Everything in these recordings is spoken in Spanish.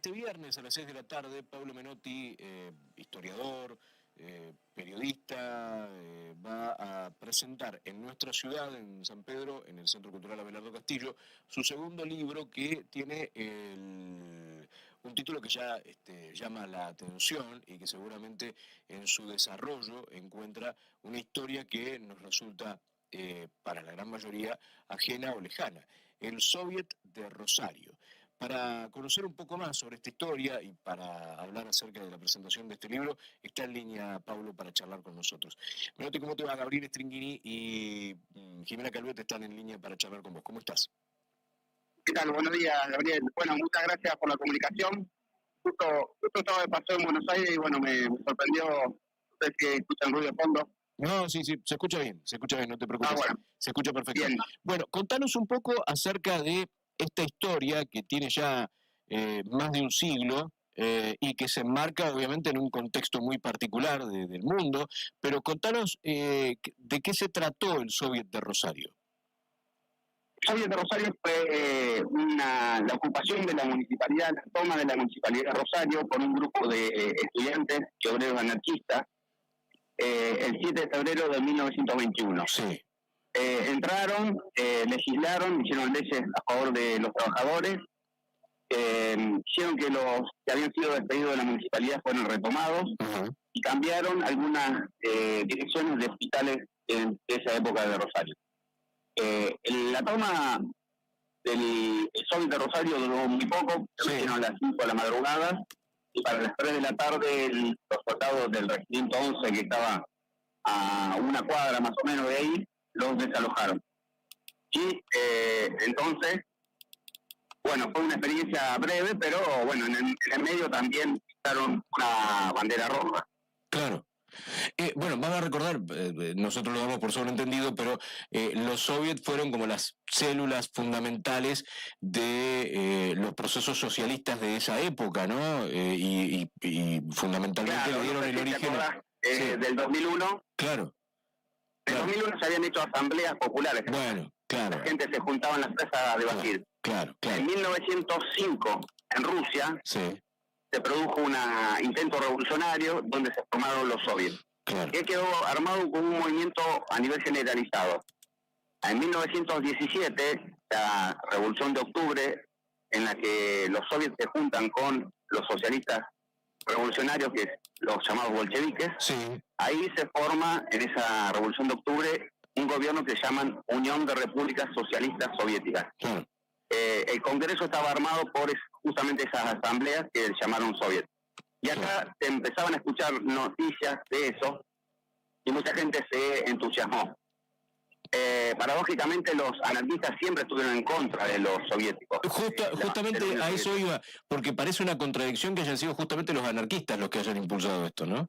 Este viernes a las 6 de la tarde, Pablo Menotti, historiador, periodista, va a presentar en nuestra ciudad, en San Pedro, en el Centro Cultural Abelardo Castillo, su segundo libro que tiene un título que ya llama la atención y que seguramente en su desarrollo encuentra una historia que nos resulta, para la gran mayoría, ajena o lejana. El Soviet de Rosario. Para conocer un poco más sobre esta historia y para hablar acerca de la presentación de este libro, está en línea Pablo para charlar con nosotros. Menotti, ¿cómo te va? Gabriel Stringini y Jimena Calvete están en línea para charlar con vos. ¿Cómo estás? ¿Qué tal? Buenos días, Gabriel. Bueno, muchas gracias por la comunicación. Justo estaba de paseo en Buenos Aires y bueno, me sorprendió. No sé si escuchan ruido de fondo. No, sí, se escucha bien, no te preocupes. Bueno. Se escucha perfecto. Bien. Bueno, contanos un poco acerca de esta historia que tiene ya más de un siglo y que se enmarca obviamente en un contexto muy particular del mundo, pero contanos de qué se trató el Soviet de Rosario. El Soviet de Rosario fue la ocupación de la municipalidad, la toma de la municipalidad de Rosario por un grupo de estudiantes y obreros anarquistas el 7 de febrero de 1921. Sí. Entraron, legislaron, hicieron leyes a favor de los trabajadores, hicieron que los que habían sido despedidos de la municipalidad fueron retomados y cambiaron algunas direcciones de hospitales en esa época de Rosario. La toma del Soviet de Rosario duró muy poco, terminó a las 5 de la madrugada y para las 3 de la tarde los soldados del regimiento 11 que estaba a una cuadra más o menos de ahí, los desalojaron. Y entonces, bueno, fue una experiencia breve, pero bueno, en el medio también usaron una bandera roja. Claro. Bueno, van a recordar, nosotros lo damos por sobreentendido, pero los soviets fueron como las células fundamentales de los procesos socialistas de esa época, ¿no? Y fundamentalmente claro, le dieron el origen... del 2001. Claro. En 2001 se habían hecho asambleas populares. Bueno, claro. La gente se juntaba en las plazas a debatir. Claro. En 1905, en Rusia, se produjo un intento revolucionario donde se formaron los soviets. Claro. Que quedó armado con un movimiento a nivel generalizado. En 1917, la Revolución de Octubre, en la que los soviets se juntan con los socialistas revolucionarios, que es los llamados bolcheviques, ahí se forma en esa Revolución de Octubre un gobierno que llaman Unión de Repúblicas Socialistas Soviéticas. El Congreso estaba armado por justamente esas asambleas que llamaron soviets. Y acá se empezaban a escuchar noticias de eso y mucha gente se entusiasmó. Paradójicamente los anarquistas siempre estuvieron en contra de los soviéticos. Justamente a eso iba, porque parece una contradicción que hayan sido justamente los anarquistas los que hayan impulsado esto, ¿no?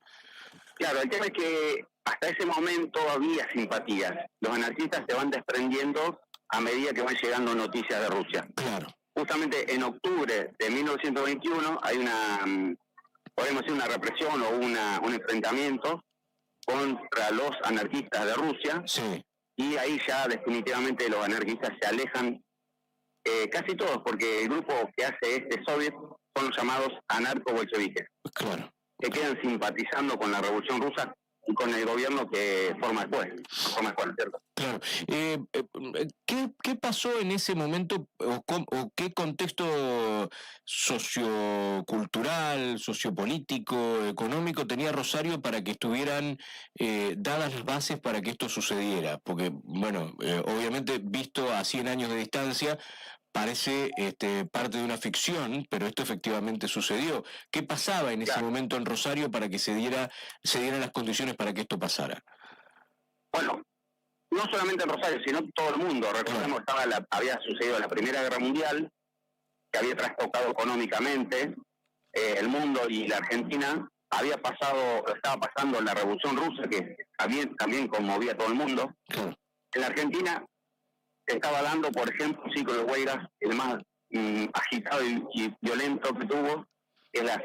Claro, el tema es que hasta ese momento había simpatías. Los anarquistas se van desprendiendo a medida que van llegando noticias de Rusia. Claro. Justamente en octubre de 1921 hay podemos decir una represión o un enfrentamiento contra los anarquistas de Rusia. Y ahí ya definitivamente los anarquistas se alejan, casi todos, porque el grupo que hace este soviet son los llamados anarco-bolcheviques. Claro. Que quedan simpatizando con la Revolución Rusa y con el gobierno que forma después, ¿cierto? Claro. ¿Qué pasó en ese momento o qué contexto sociocultural, sociopolítico, económico tenía Rosario para que estuvieran dadas las bases para que esto sucediera? Porque, bueno, obviamente visto a 100 años de distancia parece parte de una ficción, pero esto efectivamente sucedió. ¿Qué pasaba en ese momento en Rosario para que se dieran las condiciones para que esto pasara? Bueno, no solamente en Rosario, sino todo el mundo. Recordemos que había sucedido la Primera Guerra Mundial, que había trastocado económicamente el mundo y la Argentina. Estaba pasando la Revolución Rusa, que también conmovía a todo el mundo. En la Argentina se estaba dando, por ejemplo, un ciclo de huelgas, el más agitado y violento que tuvo, es la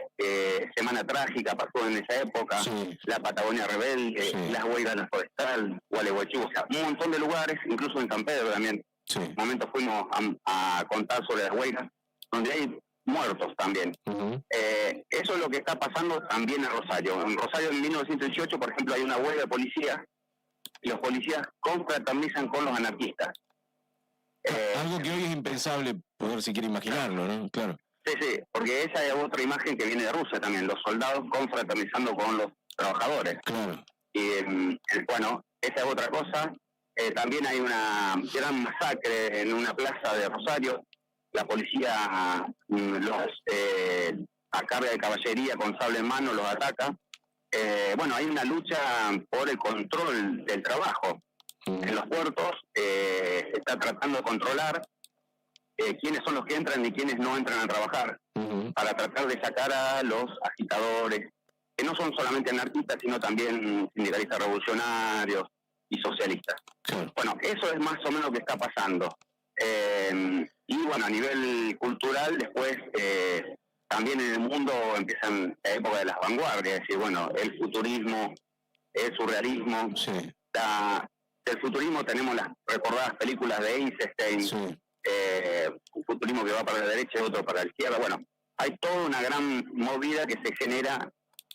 Semana Trágica, pasó en esa época, la Patagonia Rebelde, las huelgas de la Forestal, Gualeguaychú, o sea, un montón de lugares, incluso en San Pedro también. En un momento fuimos a contar sobre las huelgas, donde hay muertos también. Eso es lo que está pasando también en Rosario. En Rosario en 1918, por ejemplo, hay una huelga de policía y los policías confraternizan con los anarquistas. Algo que hoy es impensable poder siquiera imaginarlo, ¿no? Claro. Sí, porque esa es otra imagen que viene de Rusia también, los soldados confraternizando con los trabajadores. Claro. Y bueno, esa es otra cosa. También hay una gran masacre en una plaza de Rosario. La policía a carga de caballería con sable en mano los ataca. Bueno, hay una lucha por el control del trabajo. En los puertos se está tratando de controlar quiénes son los que entran y quiénes no entran a trabajar, para tratar de sacar a los agitadores, que no son solamente anarquistas, sino también sindicalistas revolucionarios y socialistas. Bueno, eso es más o menos lo que está pasando. Y bueno, a nivel cultural, después también en el mundo empiezan la época de las vanguardias, es decir, bueno, el futurismo, el surrealismo. Sí. Del futurismo tenemos las recordadas películas de Eisenstein, sí. Un futurismo que va para la derecha y otro para la izquierda. Bueno, hay toda una gran movida que se genera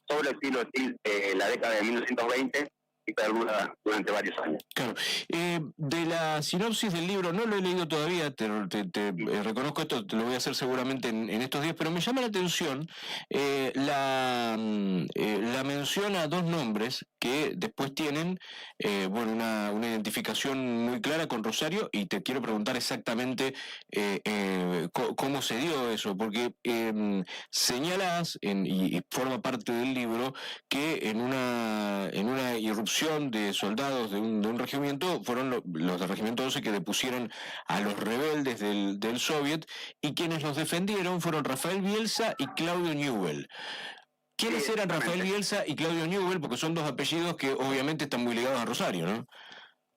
sobre el estilo de la década de 1920 y perdura durante varios años. Claro. De la sinopsis del libro, no lo he leído todavía, te reconozco esto, te lo voy a hacer seguramente en estos días, pero me llama la atención la mención a dos nombres que después tienen bueno, una identificación muy clara con Rosario, y te quiero preguntar exactamente cómo se dio eso, porque señalas, y forma parte del libro, que en una irrupción de soldados de un regimiento fueron los del regimiento 12 que depusieron a los rebeldes del Soviet, y quienes los defendieron fueron Rafael Bielsa y Claudio Newell. ¿Quiénes eran Rafael Bielsa y Claudio Newell? Porque son dos apellidos que obviamente están muy ligados a Rosario, ¿no?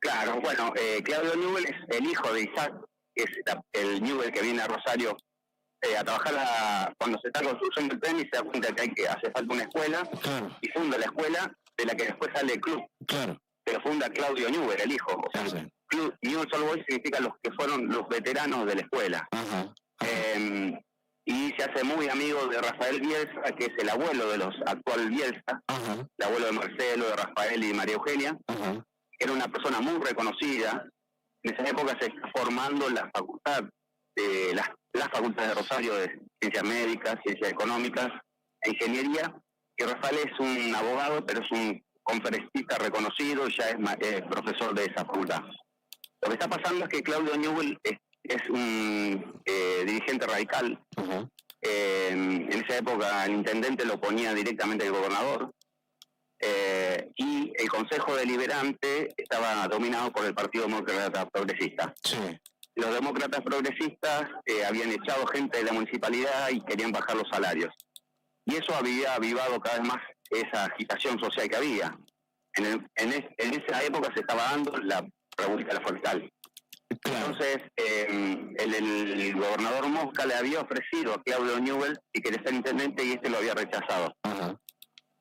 Claro, bueno, Claudio Newell es el hijo de Isaac, que es el Newell que viene a Rosario a trabajar cuando se está construyendo el tren, y se da cuenta que hace falta una escuela, y funda la escuela de la que después sale el club. Claro. Pero funda Claudio Newell, el hijo. O sea, club Newell's Old Boys significa los que fueron los veteranos de la escuela. Y se hace muy amigo de Rafael Bielsa, que es el abuelo de los actual Bielsa, el abuelo de Marcelo, de Rafael y de María Eugenia. Era una persona muy reconocida. En esa época se está formando la facultad, las facultades de Rosario de Ciencias Médicas, Ciencias Económicas e Ingeniería. Y Rafael es un abogado, pero es un conferencista reconocido y ya es profesor de esa facultad. Lo que está pasando es que Claudio Newell es un dirigente radical. En esa época el intendente lo ponía directamente el gobernador, y el Consejo Deliberante estaba dominado por el Partido Demócrata Progresista. Los demócratas progresistas habían echado gente de la municipalidad y querían bajar los salarios. Y eso había avivado cada vez más esa agitación social que había. En esa época se estaba dando la República de la Forestal. Entonces, el gobernador Mosca le había ofrecido a Claudio Newell si quería ser intendente, y este lo había rechazado.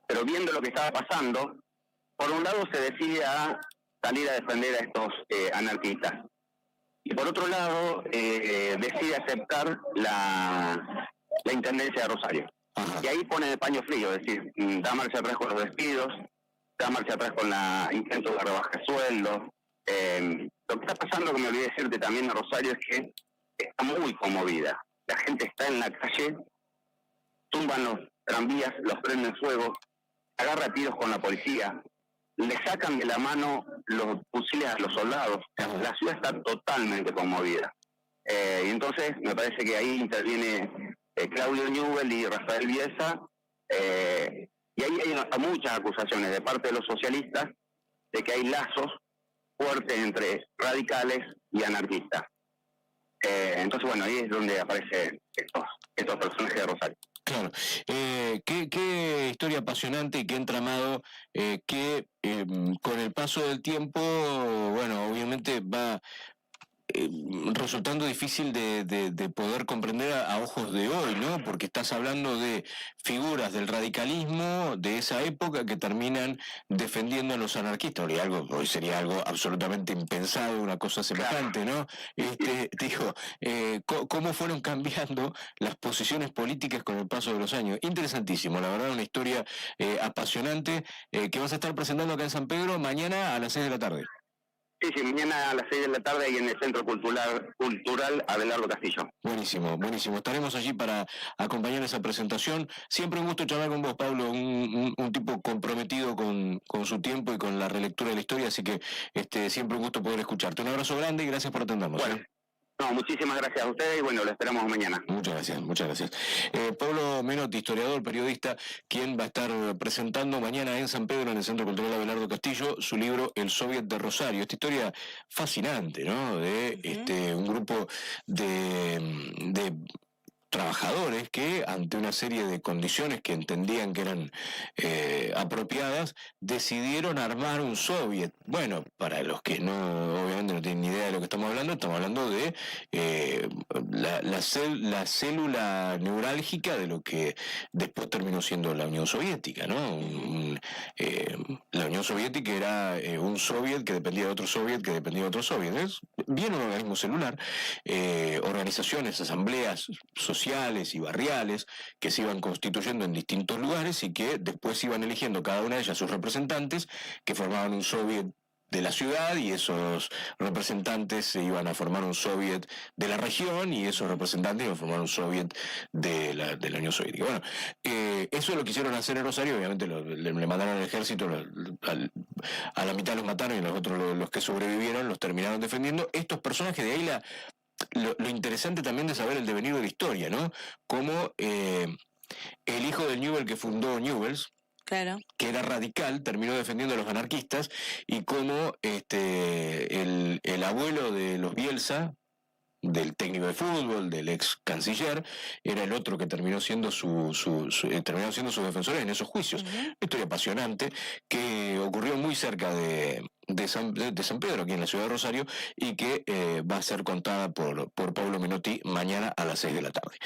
Pero viendo lo que estaba pasando, por un lado se decide a salir a defender a estos anarquistas. Y por otro lado, decide aceptar la intendencia de Rosario. Y ahí pone de paño frío, es decir, da marcha atrás con los despidos, da marcha atrás con intentos de rebaja de sueldo. Lo que está pasando, que me olvidé decirte también en Rosario, es que está muy conmovida. La gente está en la calle, tumban los tranvías, los prenden fuego, agarra tiros con la policía, le sacan de la mano los fusiles a los soldados. La ciudad está totalmente conmovida. Y entonces me parece que ahí interviene Claudio Newell y Rafael Bielsa, y ahí hay muchas acusaciones de parte de los socialistas de que hay lazos fuertes entre radicales y anarquistas. Entonces, bueno, ahí es donde aparecen estos personajes de Rosario. Claro. Qué historia apasionante y qué entramado que con el paso del tiempo, bueno, obviamente va resultando difícil de poder comprender a ojos de hoy, ¿no? Porque estás hablando de figuras del radicalismo de esa época que terminan defendiendo a los anarquistas. Hoy sería algo absolutamente impensado, una cosa semejante, ¿no? Digo, cómo fueron cambiando las posiciones políticas con el paso de los años. Interesantísimo, la verdad, una historia apasionante que vas a estar presentando acá en San Pedro mañana a las 6 de la tarde. Sí, mañana a las 6 de la tarde ahí en el Centro Cultural Abelardo Castillo. Buenísimo, buenísimo. Estaremos allí para acompañar esa presentación. Siempre un gusto charlar con vos, Pablo, un tipo comprometido con su tiempo y con la relectura de la historia, así que siempre un gusto poder escucharte. Un abrazo grande y gracias por atendernos. Bueno. No, muchísimas gracias a ustedes y bueno, lo esperamos mañana. Muchas gracias, muchas gracias. Pablo Menotti, historiador, periodista, quien va a estar presentando mañana en San Pedro, en el Centro Cultural Abelardo Castillo, su libro El Soviet de Rosario. Esta historia fascinante, ¿no? De un grupo de trabajadores que, ante una serie de condiciones que entendían que eran apropiadas, decidieron armar un soviet. Bueno, para los que obviamente no tienen ni idea de lo que estamos hablando de la célula neurálgica de lo que después terminó siendo la Unión Soviética, ¿no? La Unión Soviética era un soviet que dependía de otro soviet que dependía de otro soviet. Es bien un organismo celular, organizaciones, asambleas sociales y barriales que se iban constituyendo en distintos lugares y que después iban eligiendo cada una de ellas sus representantes que formaban un soviet de la ciudad y esos representantes se iban a formar un soviet de la región y esos representantes iban a formar un soviet de la Unión Soviética. Bueno, eso lo quisieron hacer en Rosario, obviamente le mandaron al ejército, a la mitad los mataron y los otros, los que sobrevivieron, los terminaron defendiendo. Estos personajes, de ahí lo interesante también de saber el devenir de la historia, ¿no? Como el hijo del Newell que fundó Newell's, claro, que era radical, terminó defendiendo a los anarquistas, y como el abuelo de los Bielsa, del técnico de fútbol, del ex canciller, era el otro que terminó siendo terminó siendo sus defensores en esos juicios. Una historia apasionante que ocurrió muy cerca de San Pedro, aquí en la ciudad de Rosario, y que va a ser contada por Pablo Menotti mañana a las 6 de la tarde.